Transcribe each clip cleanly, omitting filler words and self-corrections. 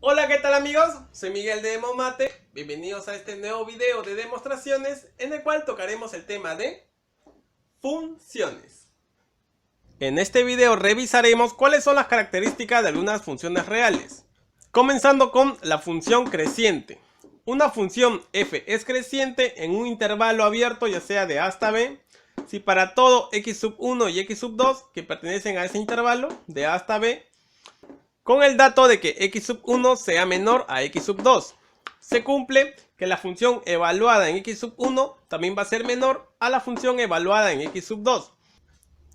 Hola, ¿qué tal amigos? Soy Miguel de Demomate. Bienvenidos a este nuevo video de demostraciones en el cual tocaremos el tema de funciones. En este video revisaremos cuáles son las características de algunas funciones reales. Comenzando con la función creciente. Una función f es creciente en un intervalo abierto, ya sea de a hasta b, si para todo x sub 1 y x sub 2 que pertenecen a ese intervalo de a hasta b, con el dato de que x sub 1 sea menor a x sub 2. Se cumple que la función evaluada en x sub 1 también va a ser menor a la función evaluada en x sub 2.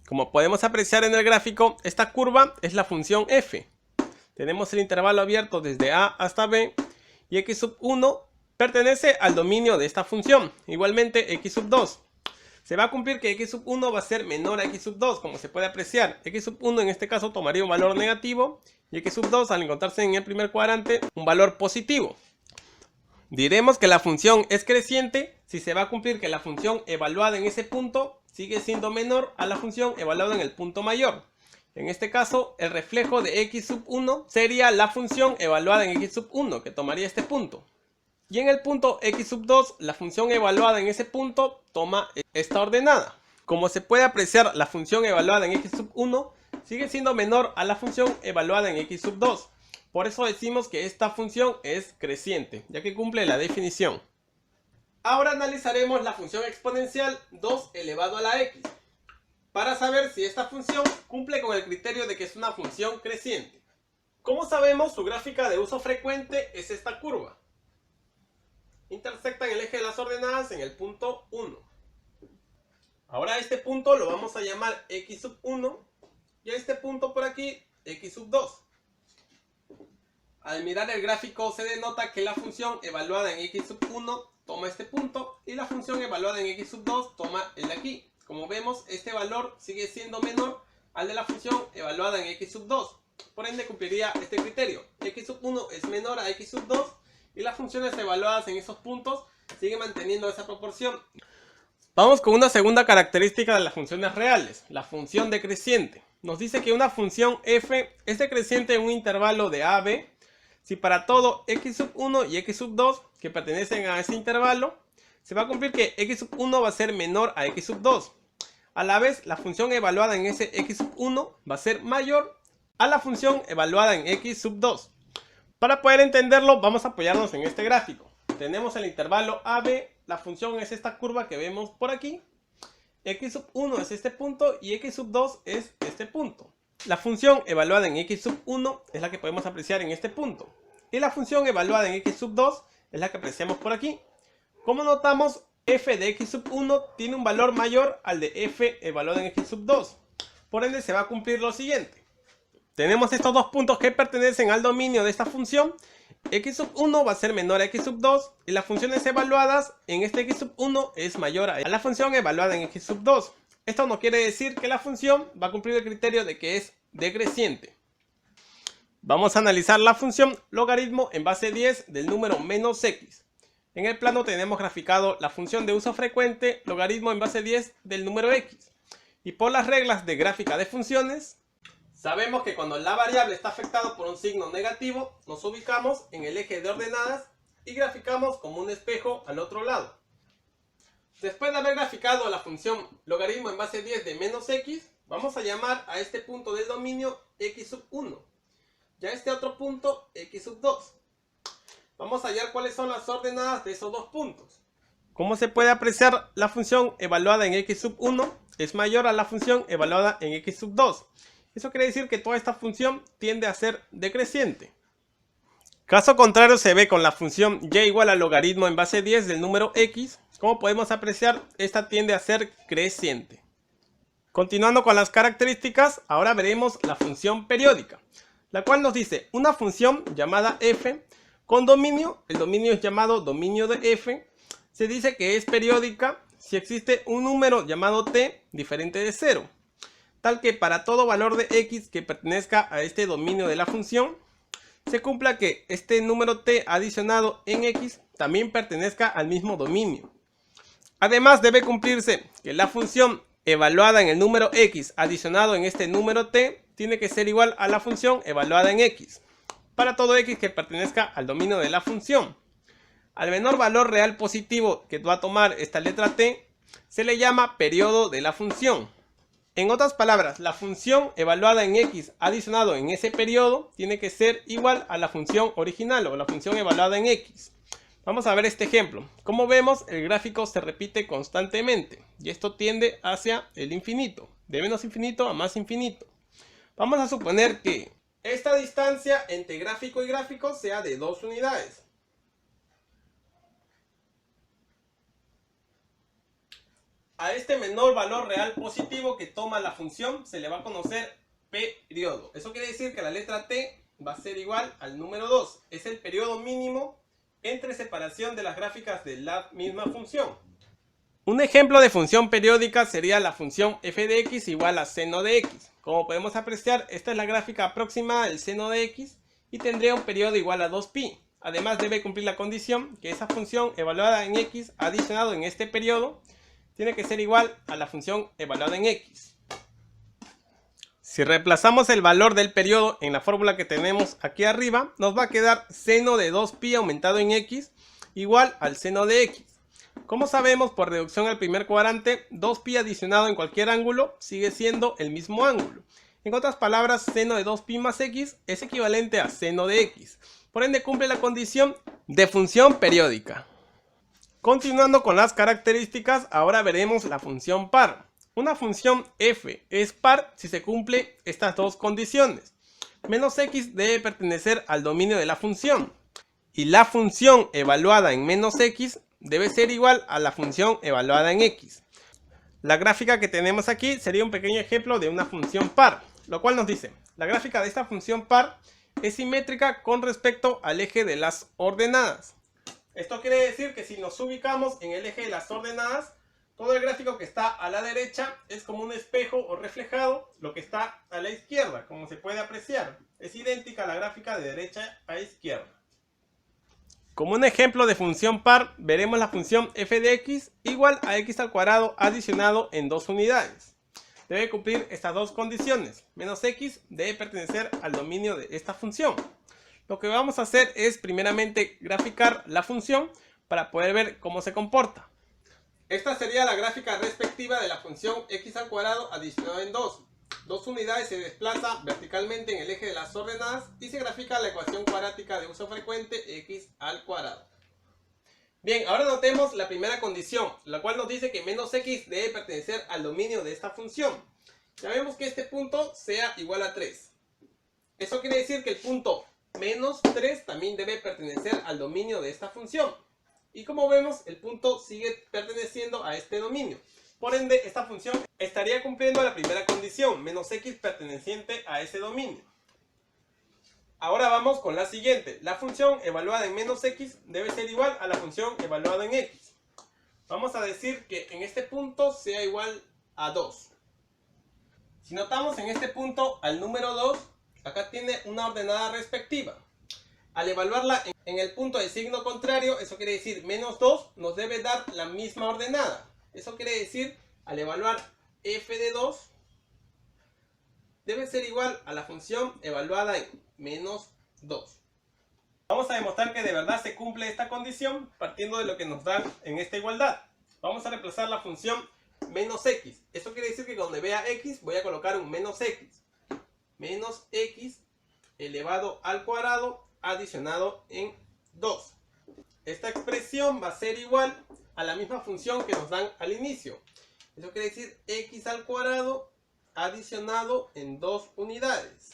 Como podemos apreciar en el gráfico, esta curva es la función f. Tenemos el intervalo abierto desde a hasta b y x sub 1 pertenece al dominio de esta función. Igualmente x sub 2. Se va a cumplir que x sub 1 va a ser menor a x sub 2, como se puede apreciar. X sub 1 en este caso tomaría un valor negativo y x sub 2 al encontrarse en el primer cuadrante un valor positivo. Diremos que la función es creciente si se va a cumplir que la función evaluada en ese punto sigue siendo menor a la función evaluada en el punto mayor. En este caso, el reflejo de x sub 1 sería la función evaluada en x sub 1, que tomaría este punto. Y en el punto x sub 2, la función evaluada en ese punto toma esta ordenada. Como se puede apreciar, la función evaluada en x sub 1 sigue siendo menor a la función evaluada en x sub 2. Por eso decimos que esta función es creciente, ya que cumple la definición. Ahora analizaremos la función exponencial 2 elevado a la x, para saber si esta función cumple con el criterio de que es una función creciente. Como sabemos, su gráfica de uso frecuente es esta curva. Intersectan el eje de las ordenadas en el punto 1. Ahora a este punto lo vamos a llamar x sub 1 y a este punto por aquí x sub 2. Al mirar el gráfico se denota que la función evaluada en x sub 1 toma este punto y la función evaluada en x sub 2 toma el de aquí. Como vemos, este valor sigue siendo menor al de la función evaluada en x sub 2. Por ende cumpliría este criterio. X sub 1 es menor a x sub 2 y las funciones evaluadas en esos puntos siguen manteniendo esa proporción. Vamos con una segunda característica de las funciones reales, la función decreciente. Nos dice que una función f es decreciente en un intervalo de a a b si para todo x sub 1 y x sub 2 que pertenecen a ese intervalo se va a cumplir que x sub 1 va a ser menor a x sub 2. A la vez, la función evaluada en ese x sub 1 va a ser mayor a la función evaluada en x sub 2. Para poder entenderlo, vamos a apoyarnos en este gráfico. Tenemos el intervalo AB, la función es esta curva que vemos por aquí. X sub 1 es este punto y x sub 2 es este punto. La función evaluada en x sub 1 es la que podemos apreciar en este punto. Y la función evaluada en x sub 2 es la que apreciamos por aquí. Como notamos, f de x sub 1 tiene un valor mayor al de f evaluado en x sub 2. Por ende se va a cumplir lo siguiente. Tenemos estos dos puntos que pertenecen al dominio de esta función. X sub 1 va a ser menor a x sub 2 y las funciones evaluadas en este x sub 1 es mayor a la función evaluada en x sub 2. Esto no quiere decir que la función va a cumplir el criterio de que es decreciente. Vamos a analizar la función logaritmo en base 10 del número menos x. En el plano tenemos graficado la función de uso frecuente logaritmo en base 10 del número x. Y por las reglas de gráfica de funciones, sabemos que cuando la variable está afectada por un signo negativo, nos ubicamos en el eje de ordenadas y graficamos como un espejo al otro lado. Después de haber graficado la función logaritmo en base 10 de menos x, vamos a llamar a este punto del dominio x sub 1 y a este otro punto x sub 2. Vamos a hallar cuáles son las ordenadas de esos dos puntos. Como se puede apreciar, la función evaluada en x sub 1 es mayor a la función evaluada en x sub 2. Eso quiere decir que toda esta función tiende a ser decreciente. Caso contrario se ve con la función y igual al logaritmo en base 10 del número x. Como podemos apreciar, esta tiende a ser creciente. Continuando con las características, ahora veremos la función periódica, la cual nos dice una función llamada f con dominio, el dominio es llamado dominio de f, se dice que es periódica si existe un número llamado t diferente de 0. Tal que para todo valor de x que pertenezca a este dominio de la función, se cumpla que este número t adicionado en x también pertenezca al mismo dominio. Además debe cumplirse que la función evaluada en el número x adicionado en este número t tiene que ser igual a la función evaluada en x. para todo x que pertenezca al dominio de la función. Al menor valor real positivo que va a tomar esta letra t, se le llama periodo de la función. En otras palabras, la función evaluada en x adicionado en ese periodo tiene que ser igual a la función original o la función evaluada en x. Vamos a ver este ejemplo. Como vemos, el gráfico se repite constantemente y esto tiende hacia el infinito, de menos infinito a más infinito. Vamos a suponer que esta distancia entre gráfico y gráfico sea de 2 unidades. A este menor valor real positivo que toma la función se le va a conocer periodo. Eso quiere decir que la letra t va a ser igual al número 2. Es el periodo mínimo entre separación de las gráficas de la misma función. Un ejemplo de función periódica sería la función f de x igual a seno de x. Como podemos apreciar, esta es la gráfica aproximada del seno de x y tendría un periodo igual a 2pi. Además debe cumplir la condición que esa función evaluada en x adicionado en este periodo tiene que ser igual a la función evaluada en x. Si reemplazamos el valor del periodo en la fórmula que tenemos aquí arriba, nos va a quedar seno de 2pi aumentado en x igual al seno de x. Como sabemos, por reducción al primer cuadrante, 2pi adicionado en cualquier ángulo sigue siendo el mismo ángulo. En otras palabras, seno de 2pi más x es equivalente a seno de x. Por ende, cumple la condición de función periódica. Continuando con las características, ahora veremos la función par. Una función f es par si se cumple estas dos condiciones. Menos x debe pertenecer al dominio de la función. Y la función evaluada en menos x debe ser igual a la función evaluada en x. La gráfica que tenemos aquí sería un pequeño ejemplo de una función par, lo cual nos dice, la gráfica de esta función par es simétrica con respecto al eje de las ordenadas. Esto quiere decir que si nos ubicamos en el eje de las ordenadas, todo el gráfico que está a la derecha es como un espejo o reflejado lo que está a la izquierda, como se puede apreciar. Es idéntica a la gráfica de derecha a izquierda. Como un ejemplo de función par, veremos la función f de x igual a x al cuadrado adicionado en 2 unidades. Debe cumplir estas dos condiciones. Menos x debe pertenecer al dominio de esta función. Lo que vamos a hacer es primeramente graficar la función para poder ver cómo se comporta. Esta sería la gráfica respectiva de la función x al cuadrado adicionado en 2. 2 unidades se desplaza verticalmente en el eje de las ordenadas y se grafica la ecuación cuadrática de uso frecuente x al cuadrado. Bien, ahora notemos la primera condición, la cual nos dice que menos x debe pertenecer al dominio de esta función. Ya vemos que este punto sea igual a 3. Eso quiere decir que el punto menos 3 también debe pertenecer al dominio de esta función. Y como vemos, el punto sigue perteneciendo a este dominio. Por ende, esta función estaría cumpliendo la primera condición, menos x perteneciente a ese dominio. Ahora vamos con la siguiente. La función evaluada en menos x debe ser igual a la función evaluada en x. Vamos a decir que en este punto sea igual a 2. Si notamos en este punto al número 2, acá tiene una ordenada respectiva. Al evaluarla en el punto de signo contrario, eso quiere decir menos 2 nos debe dar la misma ordenada. Eso quiere decir, al evaluar f de 2, debe ser igual a la función evaluada en menos 2. Vamos a demostrar que de verdad se cumple esta condición partiendo de lo que nos dan en esta igualdad. Vamos a reemplazar la función menos x. Esto quiere decir que donde vea x voy a colocar un menos x. Menos x elevado al cuadrado adicionado en 2. Esta expresión va a ser igual a la misma función que nos dan al inicio. Eso quiere decir x al cuadrado adicionado en 2 unidades.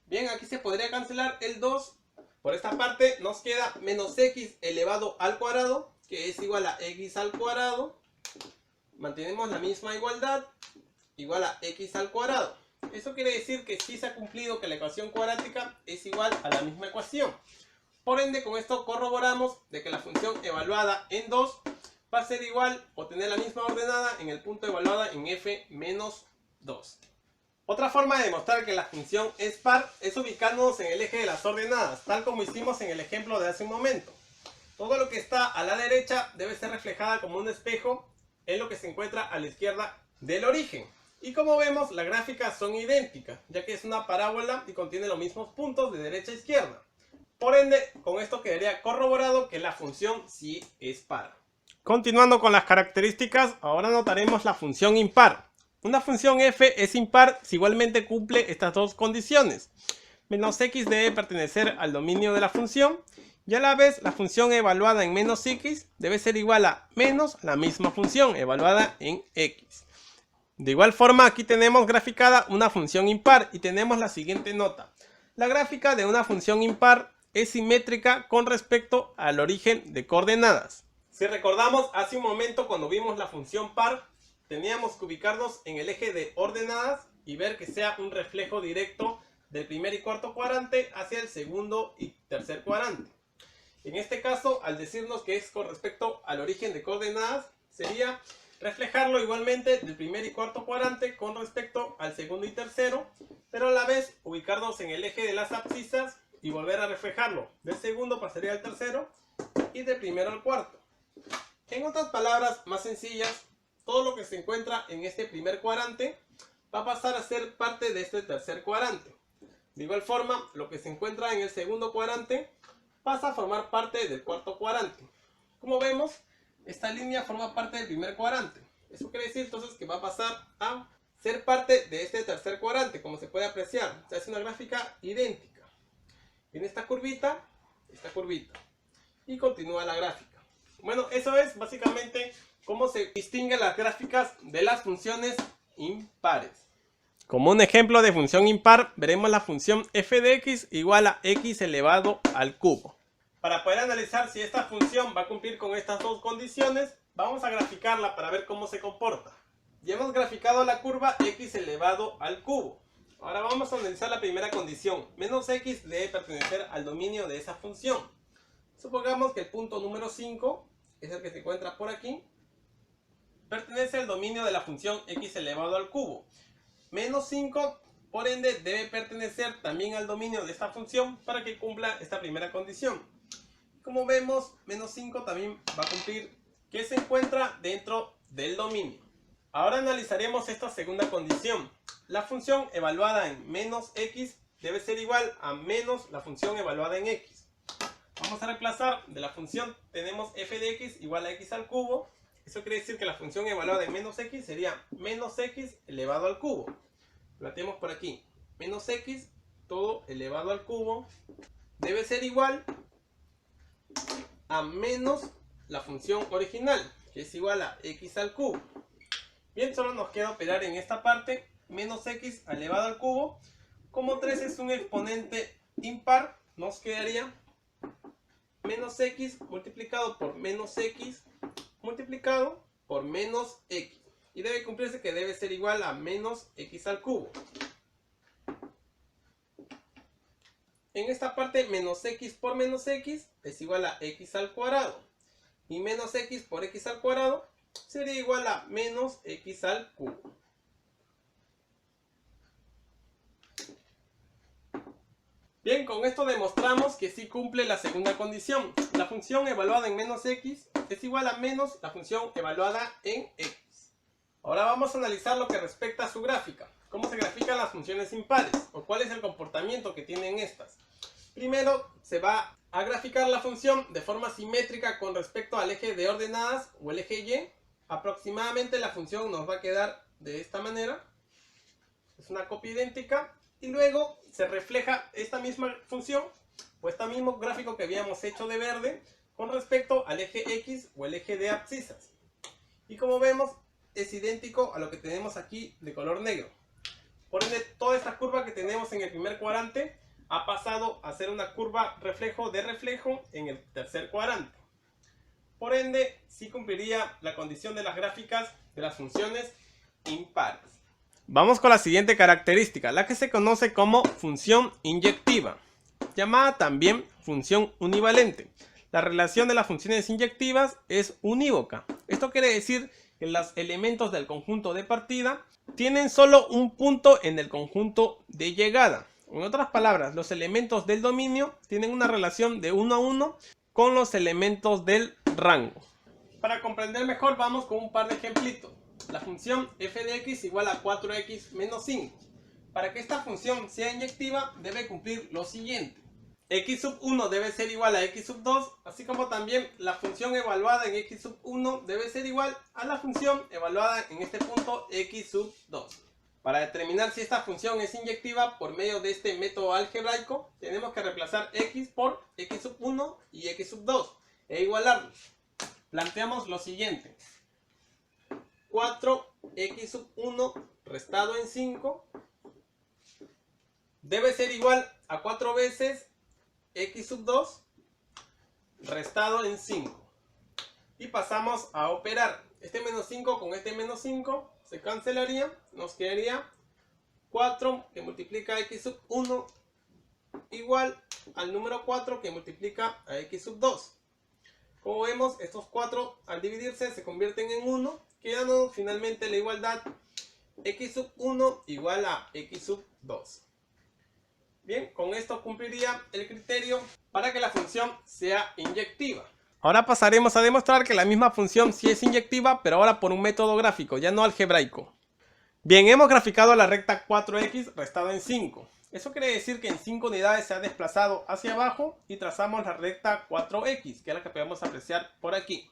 Bien, aquí se podría cancelar el 2. Por esta parte nos queda menos x elevado al cuadrado, que es igual a x al cuadrado. Mantenemos la misma igualdad, igual a x al cuadrado. Eso quiere decir que sí se ha cumplido que la ecuación cuadrática es igual a la misma ecuación. Por ende, con esto corroboramos de que la función evaluada en 2 va a ser igual o tener la misma ordenada en el punto evaluada en f menos 2. Otra forma de demostrar que la función es par es ubicándonos en el eje de las ordenadas, tal como hicimos en el ejemplo de hace un momento. Todo lo que está a la derecha debe ser reflejada como un espejo en lo que se encuentra a la izquierda del origen. Y como vemos, las gráficas son idénticas, ya que es una parábola y contiene los mismos puntos de derecha a izquierda. Por ende, con esto quedaría corroborado que la función sí es par. Continuando con las características, ahora notaremos la función impar. Una función f es impar si igualmente cumple estas dos condiciones. Menos x debe pertenecer al dominio de la función y a la vez la función evaluada en menos x debe ser igual a menos la misma función evaluada en x. De igual forma, aquí tenemos graficada una función impar y tenemos la siguiente nota. La gráfica de una función impar es simétrica con respecto al origen de coordenadas. Si recordamos hace un momento cuando vimos la función par, teníamos que ubicarnos en el eje de ordenadas y ver que sea un reflejo directo del primer y cuarto cuadrante hacia el segundo y tercer cuadrante. En este caso, al decirnos que es con respecto al origen de coordenadas, sería reflejarlo igualmente del primer y cuarto cuadrante con respecto al segundo y tercero, pero a la vez ubicarnos en el eje de las abscisas y volver a reflejarlo. Del segundo pasaría al tercero y del primero al cuarto. En otras palabras más sencillas, todo lo que se encuentra en este primer cuadrante va a pasar a ser parte de este tercer cuadrante. De igual forma, lo que se encuentra en el segundo cuadrante pasa a formar parte del cuarto cuadrante. Como vemos, esta línea forma parte del primer cuadrante. Eso quiere decir entonces que va a pasar a ser parte de este tercer cuadrante, como se puede apreciar. O sea, es una gráfica idéntica. En esta curvita, y continúa la gráfica. Bueno, eso es básicamente cómo se distinguen las gráficas de las funciones impares. Como un ejemplo de función impar, veremos la función f de x igual a x elevado al cubo. Para poder analizar si esta función va a cumplir con estas dos condiciones, vamos a graficarla para ver cómo se comporta. Ya hemos graficado la curva x elevado al cubo. Ahora vamos a analizar la primera condición. Menos x debe pertenecer al dominio de esa función. Supongamos que el punto número 5, es el que se encuentra por aquí, pertenece al dominio de la función x elevado al cubo. Menos 5, por ende, debe pertenecer también al dominio de esta función para que cumpla esta primera condición. Como vemos, menos 5 también va a cumplir que se encuentra dentro del dominio. Ahora analizaremos esta segunda condición. La función evaluada en menos x debe ser igual a menos la función evaluada en x. Vamos a reemplazar de la función, tenemos f de x igual a x al cubo. Eso quiere decir que la función evaluada en menos x sería menos x elevado al cubo. Lo tenemos por aquí. Menos x todo elevado al cubo debe ser igual a menos la función original, que es igual a x al cubo. Bien, solo nos queda operar en esta parte, menos x elevado al cubo. Como 3 es un exponente impar, nos quedaría menos x multiplicado por menos x multiplicado por menos x. Y debe cumplirse que debe ser igual a menos x al cubo. En esta parte, menos x por menos x es igual a x al cuadrado. Y menos x por x al cuadrado sería igual a menos x al cubo. Bien, con esto demostramos que sí cumple la segunda condición. La función evaluada en menos x es igual a menos la función evaluada en x. Ahora vamos a analizar lo que respecta a su gráfica. ¿Cómo se grafican las funciones impares? ¿O cuál es el comportamiento que tienen estas? Primero se va a graficar la función de forma simétrica con respecto al eje de ordenadas o el eje y. Aproximadamente la función nos va a quedar de esta manera. Es una copia idéntica. Y luego se refleja esta misma función o este mismo gráfico que habíamos hecho de verde con respecto al eje X o el eje de abscisas. Y como vemos es idéntico a lo que tenemos aquí de color negro. Por ende, toda esta curva que tenemos en el primer cuadrante ha pasado a ser una curva reflejo de reflejo en el tercer cuadrante. Por ende, sí cumpliría la condición de las gráficas de las funciones impares. Vamos con la siguiente característica, la que se conoce como función inyectiva, llamada también función univalente. La relación de las funciones inyectivas es unívoca. Esto quiere decir que los elementos del conjunto de partida tienen solo un punto en el conjunto de llegada. En otras palabras, los elementos del dominio tienen una relación de 1 a 1 con los elementos del rango. Para comprender mejor, vamos con un par de ejemplitos. la función f de x igual a 4x menos 5. Para que esta función sea inyectiva debe cumplir lo siguiente. X sub 1 debe ser igual a x sub 2, así como también la función evaluada en x sub 1 debe ser igual a la función evaluada en este punto x sub 2. Para determinar si esta función es inyectiva por medio de este método algebraico, tenemos que reemplazar x por x sub 1 y x sub 2 e igualarlos. Planteamos lo siguiente. 4x sub 1 restado en 5 debe ser igual a 4 veces x sub 2 restado en 5. Y pasamos a operar. Este menos 5 con este menos 5 se cancelaría. Nos quedaría 4 que multiplica x sub 1 igual al número 4 que multiplica a x sub 2. Como vemos, estos 4 al dividirse se convierten en 1, quedando finalmente la igualdad x sub 1 igual a x sub 2. Bien, con esto cumpliría el criterio para que la función sea inyectiva. Ahora pasaremos a demostrar que la misma función sí es inyectiva, pero ahora por un método gráfico, ya no algebraico. Bien, hemos graficado la recta 4x restada en 5. Eso quiere decir que en 5 unidades se ha desplazado hacia abajo y trazamos la recta 4x, que es la que podemos apreciar por aquí.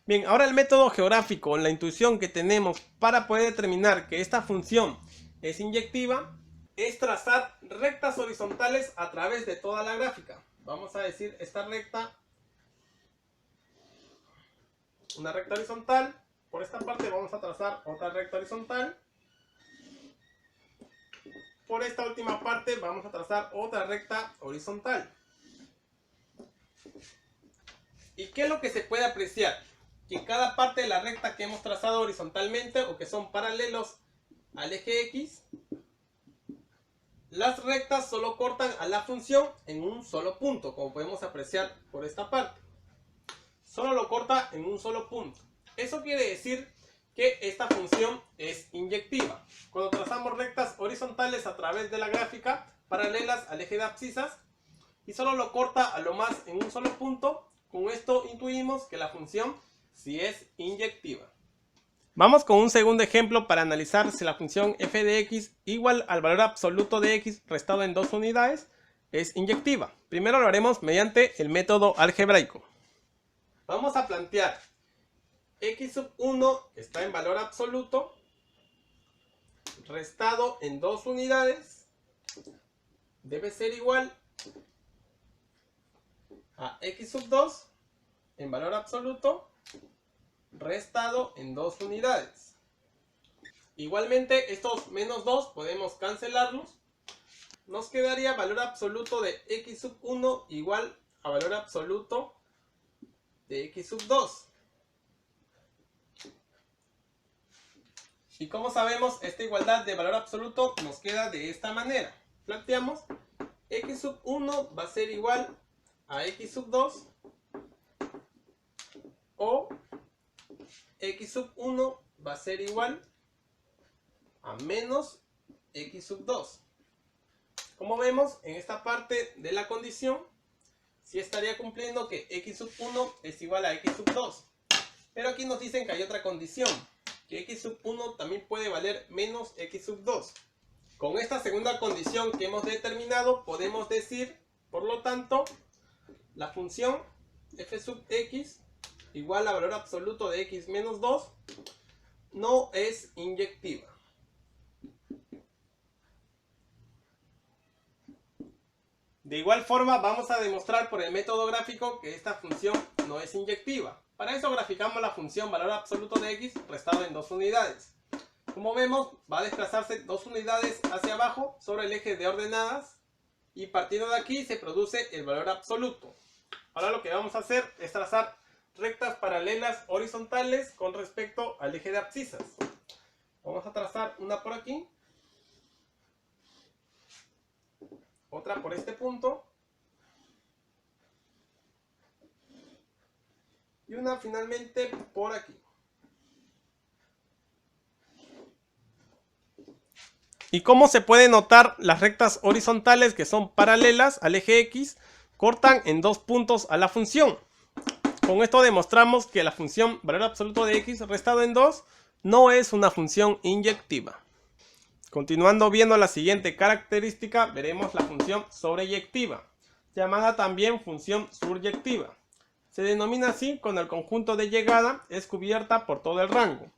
Bien, ahora el método geográfico, la intuición que tenemos para poder determinar que esta función es inyectiva, es trazar rectas horizontales a través de toda la gráfica. Vamos a decir esta recta, una recta horizontal. Por esta parte vamos a trazar otra recta horizontal. Por esta última parte vamos a trazar otra recta horizontal. ¿Y qué es lo que se puede apreciar? Que cada parte de la recta que hemos trazado horizontalmente o que son paralelos al eje X, las rectas solo cortan a la función en un solo punto, como podemos apreciar por esta parte. Solo lo corta en un solo punto. Eso quiere decir que esta función es inyectiva. Cuando trazamos rectas horizontales a través de la gráfica, paralelas al eje de abscisas, y solo lo corta a lo más en un solo punto, con esto intuimos que la función sí es inyectiva. Vamos con un segundo ejemplo para analizar si la función f de x igual al valor absoluto de x restado en 2 unidades es inyectiva. Primero lo haremos mediante el método algebraico. Vamos a plantear x sub 1 que está en valor absoluto restado en 2 unidades debe ser igual a x sub 2 en valor absoluto restado en 2 unidades. Igualmente estos menos 2 podemos cancelarlos. Nos quedaría valor absoluto de x sub 1 igual a valor absoluto de x sub 2. Y como sabemos, esta igualdad de valor absoluto nos queda de esta manera. Planteamos x sub 1 va a ser igual a x sub 2 o x sub 1 va a ser igual a menos x sub 2. Como vemos, en esta parte de la condición, sí estaría cumpliendo que x sub 1 es igual a x sub 2. Pero aquí nos dicen que hay otra condición, que x sub 1 también puede valer menos x sub 2. Con esta segunda condición que hemos determinado, podemos decir, por lo tanto, la función f sub x igual a valor absoluto de x menos 2 no es inyectiva. De igual forma vamos a demostrar por el método gráfico que esta función no es inyectiva. Para eso graficamos la función valor absoluto de x restado en 2 unidades. Como vemos, va a desplazarse 2 unidades hacia abajo sobre el eje de ordenadas y partiendo de aquí se produce el valor absoluto. Ahora lo que vamos a hacer es trazar rectas paralelas horizontales con respecto al eje de abscisas. Vamos a trazar una por aquí, otra por este punto y una finalmente por aquí. ¿Y cómo se puede notar? Las rectas horizontales que son paralelas al eje X cortan en 2 puntos a la función. Con esto demostramos que la función valor absoluto de x restado en 2 no es una función inyectiva. Continuando viendo la siguiente característica, veremos la función sobreyectiva, llamada también función suryectiva. Se denomina así cuando el conjunto de llegada es cubierta por todo el rango.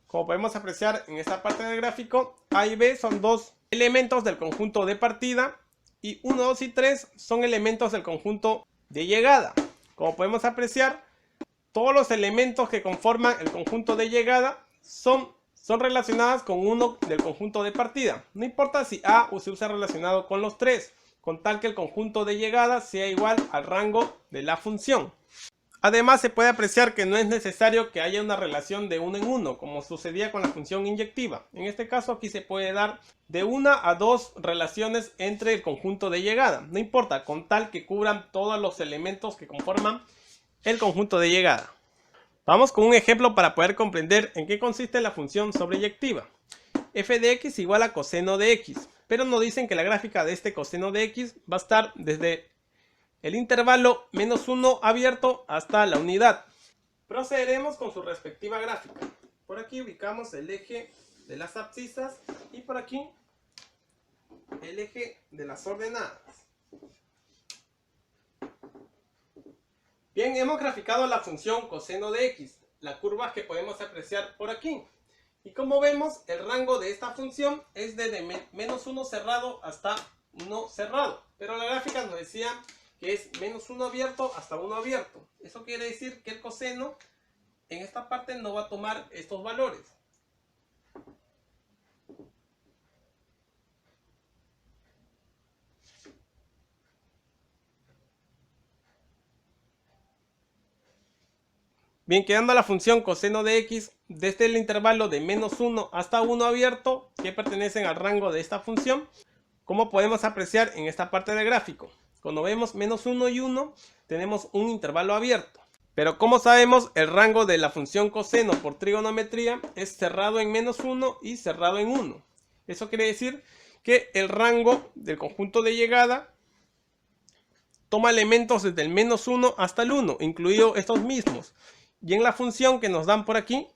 Como podemos apreciar en esta parte del gráfico, A y B son dos elementos del conjunto de partida y 1, 2 y 3 son elementos del conjunto de llegada. Como podemos apreciar, todos los elementos que conforman el conjunto de llegada son relacionados con uno del conjunto de partida. No importa si A o se usa relacionado con los tres, con tal que el conjunto de llegada sea igual al rango de la función. Además, se puede apreciar que no es necesario que haya una relación de 1 en 1, como sucedía con la función inyectiva. En este caso, aquí se puede dar de 1 a 2 relaciones entre el conjunto de llegada. No importa, con tal que cubran todos los elementos que conforman el conjunto de llegada. Vamos con un ejemplo para poder comprender en qué consiste la función sobreyectiva. F de x igual a coseno de x, pero nos dicen que la gráfica de este coseno de x va a estar desde el intervalo -1 abierto hasta la unidad. Procederemos con su respectiva gráfica. Por aquí ubicamos el eje de las abscisas y por aquí el eje de las ordenadas. Bien, hemos graficado la función coseno de x, la curva que podemos apreciar por aquí. Y como vemos, el rango de esta función es desde -1 cerrado hasta 1 cerrado. Pero la gráfica nos decía que es -1 abierto hasta 1 abierto. Eso quiere decir que el coseno en esta parte no va a tomar estos valores. Bien, quedando la función coseno de x desde el intervalo de -1 hasta 1 abierto, que pertenecen al rango de esta función, como podemos apreciar en esta parte del gráfico. Cuando vemos -1 y 1, tenemos un intervalo abierto. Pero como sabemos, el rango de la función coseno por trigonometría es cerrado en -1 y cerrado en 1. Eso quiere decir que el rango del conjunto de llegada toma elementos desde el -1 hasta el 1, incluidos estos mismos. Y en la función que nos dan por aquí,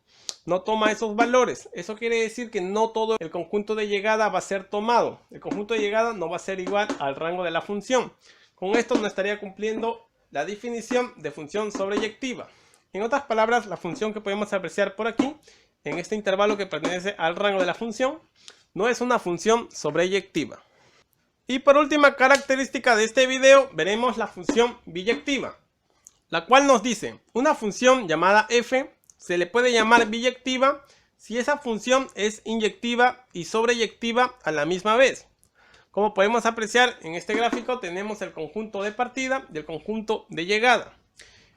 no toma esos valores. Eso quiere decir que no todo el conjunto de llegada va a ser tomado. El conjunto de llegada no va a ser igual al rango de la función. Con esto no estaría cumpliendo la definición de función sobreyectiva. En otras palabras, la función que podemos apreciar por aquí, en este intervalo que pertenece al rango de la función, no es una función sobreyectiva. Y por última característica de este video, veremos la función biyectiva, la cual nos dice, una función llamada f se le puede llamar biyectiva si esa función es inyectiva y sobreyectiva a la misma vez. Como podemos apreciar en este gráfico, tenemos el conjunto de partida y el conjunto de llegada.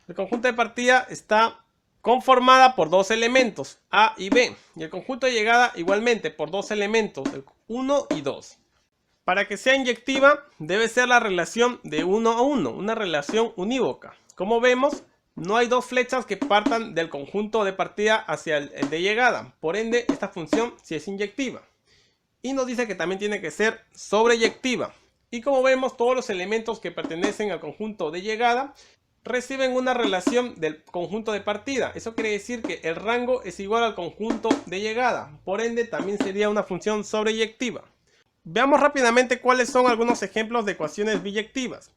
El conjunto de partida está conformada por dos elementos, A y B, y el conjunto de llegada igualmente por dos elementos, 1 y 2. Para que sea inyectiva, debe ser la relación de 1 a 1, una relación unívoca. Como vemos, no hay dos flechas que partan del conjunto de partida hacia el de llegada. Por ende, esta función sí es inyectiva. Y nos dice que también tiene que ser sobreyectiva. Y como vemos, todos los elementos que pertenecen al conjunto de llegada reciben una relación del conjunto de partida. Eso quiere decir que el rango es igual al conjunto de llegada. Por ende, también sería una función sobreyectiva. Veamos rápidamente cuáles son algunos ejemplos de ecuaciones biyectivas.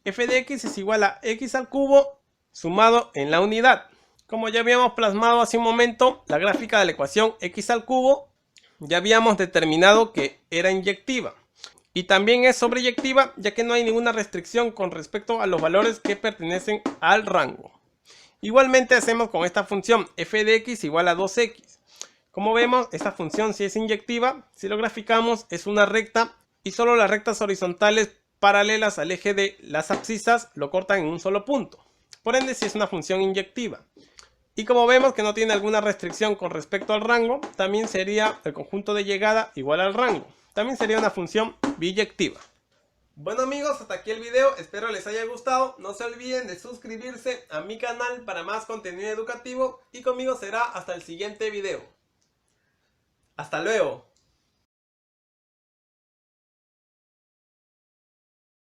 F de x es igual a x al cubo sumado en la unidad. Como ya habíamos plasmado hace un momento, la gráfica de la ecuación x al cubo ya habíamos determinado que era inyectiva. Y también es sobreyectiva, ya que no hay ninguna restricción con respecto a los valores que pertenecen al rango. Igualmente hacemos con esta función f de x igual a 2x. Como vemos, esta función sí es inyectiva. Si lo graficamos, es una recta y solo las rectas horizontales paralelas al eje de las abscisas lo cortan en un solo punto. Por ende, sí es una función inyectiva. Y como vemos que no tiene alguna restricción con respecto al rango, también sería el conjunto de llegada igual al rango. También sería una función biyectiva. Bueno amigos, hasta aquí el video, espero les haya gustado. No se olviden de suscribirse a mi canal para más contenido educativo y conmigo será hasta el siguiente video. ¡Hasta luego!